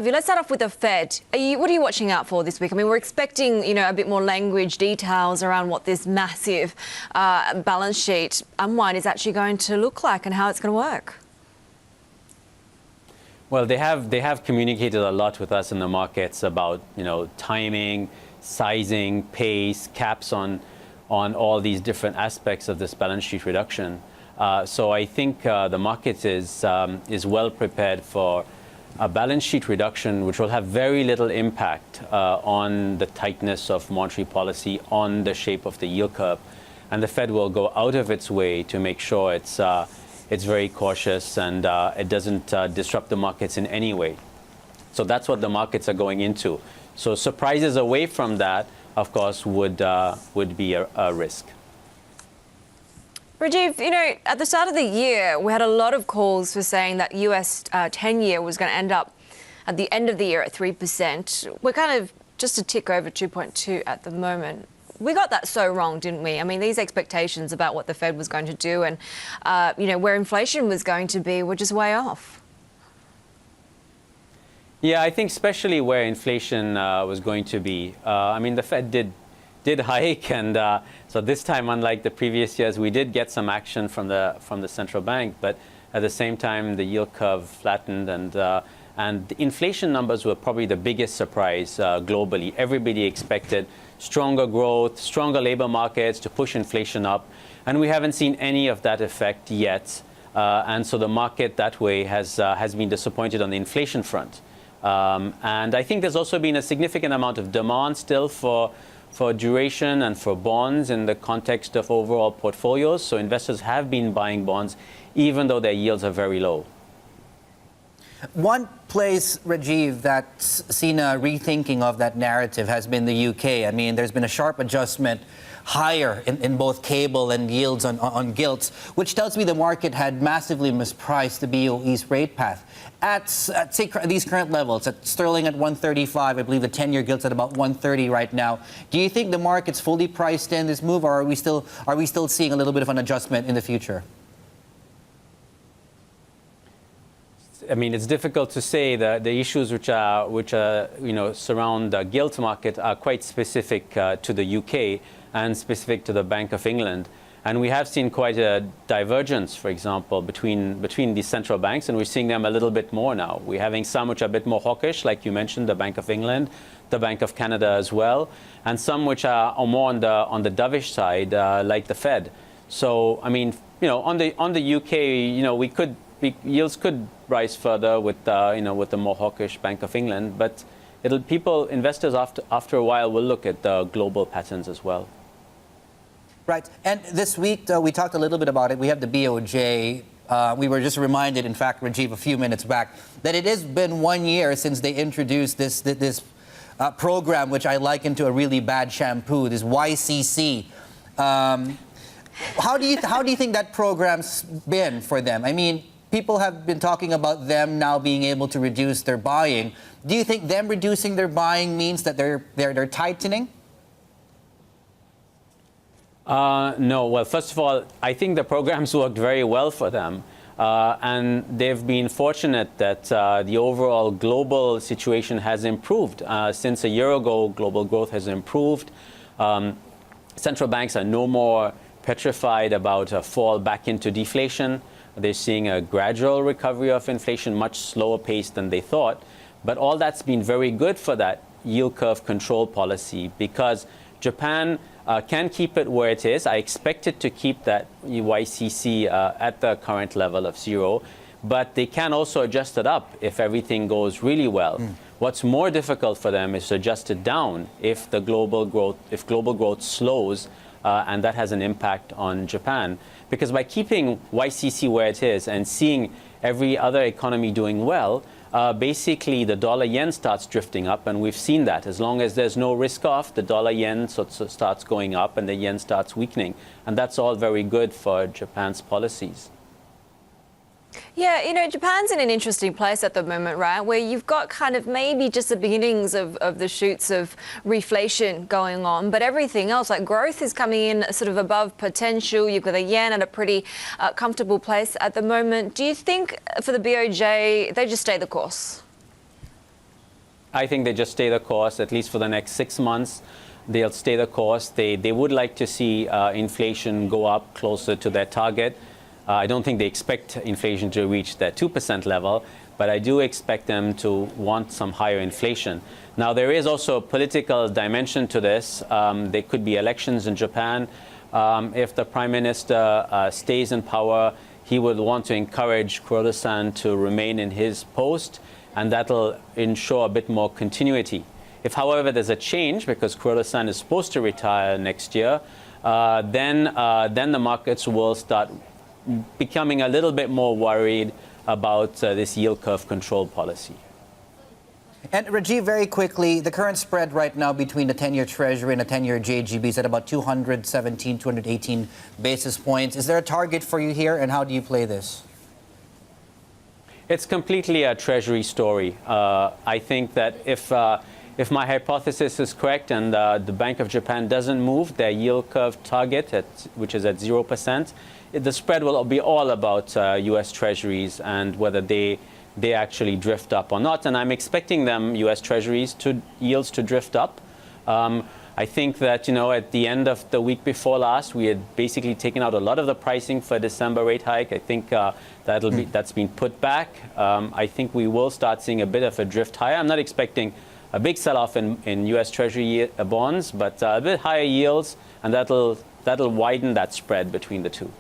Let's start off with the Fed. What are you watching out for this week? I mean, we're expecting, a bit more language details around what this massive balance sheet unwind is actually going to look like and how it's going to work. Well, they have communicated a lot with us in the markets about, timing, sizing, pace, caps on all these different aspects of this balance sheet reduction. So I think the market is well prepared for a balance sheet reduction, which will have very little impact on the tightness of monetary policy, on the shape of the yield curve. And the Fed will go out of its way to make sure it's very cautious and it doesn't disrupt the markets in any way. So that's what the markets are going into. So surprises away from that, of course, would be a risk. Rajiv, at the start of the year, we had a lot of calls for saying that US 10-year was going to end up at the end of the year at 3%. We're kind of just a tick over 2.2 at the moment. We got that so wrong, didn't we? I mean, these expectations about what the Fed was going to do and, where inflation was going to be were just way off. Yeah, I think especially where inflation was going to be. I mean, the Fed did hike, and so this time, unlike the previous years, we did get some action from the central bank, but at the same time, the yield curve flattened, and the inflation numbers were probably the biggest surprise globally. Everybody expected stronger growth, stronger labor markets to push inflation up, and we haven't seen any of that effect yet. And so the market that way has been disappointed on the inflation front. And I think there's also been a significant amount of demand still for duration and for bonds in the context of overall portfolios. So investors have been buying bonds, even though their yields are very low. One place, Rajiv, that's seen a rethinking of that narrative has been the UK. I mean, there's been a sharp adjustment higher in both cable and yields on gilts, which tells me the market had massively mispriced the BOE's rate path. At say, these current levels, at sterling at 135, I believe the 10-year gilt's at about 130 right now. Do you think the market's fully priced in this move, or are we still seeing a little bit of an adjustment in the future? I mean, it's difficult to say. The issues which surround the gilt market are quite specific to the UK and specific to the Bank of England. And we have seen quite a divergence, for example, between these central banks, and we're seeing them a little bit more now. We're having some which are a bit more hawkish, like you mentioned, the Bank of England, the Bank of Canada as well, and some which are more on the dovish side, like the Fed. So, I mean, on the UK, yields could rise further with the more hawkish Bank of England, but investors after a while will look at the global patterns as well. Right. And this week, we talked a little bit about it. We have the BOJ. We were just reminded, in fact, Rajiv, a few minutes back, that it has been 1 year since they introduced this program, which I liken to a really bad shampoo, this YCC. How do you think that program's been for them? I mean, people have been talking about them now being able to reduce their buying. Do you think them reducing their buying means that they're tightening? No. Well, first of all, I think the programs worked very well for them. And they've been fortunate that the overall global situation has improved. Since a year ago, global growth has improved. Central banks are no more petrified about a fall back into deflation. They're seeing a gradual recovery of inflation, much slower pace than they thought. But all that's been very good for that yield curve control policy, because Japan can keep it where it is. I expect it to keep that YCC at the current level of 0, but they can also adjust it up if everything goes really well. What's more difficult for them is to adjust it down if global growth slows, and that has an impact on Japan. Because by keeping YCC where it is and seeing every other economy doing well, basically the dollar-yen starts drifting up, and we've seen that. As long as there's no risk-off, the dollar-yen starts going up and the yen starts weakening. And that's all very good for Japan's policies. Yeah, Japan's in an interesting place at the moment, right, where you've got kind of maybe just the beginnings of the shoots of reflation going on, but everything else, like growth is coming in sort of above potential. You've got the yen at a pretty comfortable place at the moment. Do you think for the BOJ, they just stay the course? I think they just stay the course, at least for the next 6 months. They'll stay the course. They would like to see inflation go up closer to their target. I don't think they expect inflation to reach that 2% level, but I do expect them to want some higher inflation. Now, there is also a political dimension to this. There could be elections in Japan. If the Prime Minister stays in power, he would want to encourage Kuroda-san to remain in his post, and that'll ensure a bit more continuity. If, however, there's a change, because Kuroda-san is supposed to retire next year, then the markets will start becoming a little bit more worried about this yield curve control policy. And Rajiv, very quickly, the current spread right now between the 10-year Treasury and the 10-year JGB is at about 217, 218 basis points. Is there a target for you here, and how do you play this? It's completely a Treasury story. I think that if my hypothesis is correct and the Bank of Japan doesn't move their yield curve target, which is at 0%, the spread will be all about U.S. Treasuries and whether they actually drift up or not. And I'm expecting them, U.S. Treasuries, yields to drift up. I think that, at the end of the week before last, we had basically taken out a lot of the pricing for December rate hike. I think that's been put back. I think we will start seeing a bit of a drift higher. I'm not expecting a big sell-off in U.S. Treasury bonds, but a bit higher yields, and that'll widen that spread between the two.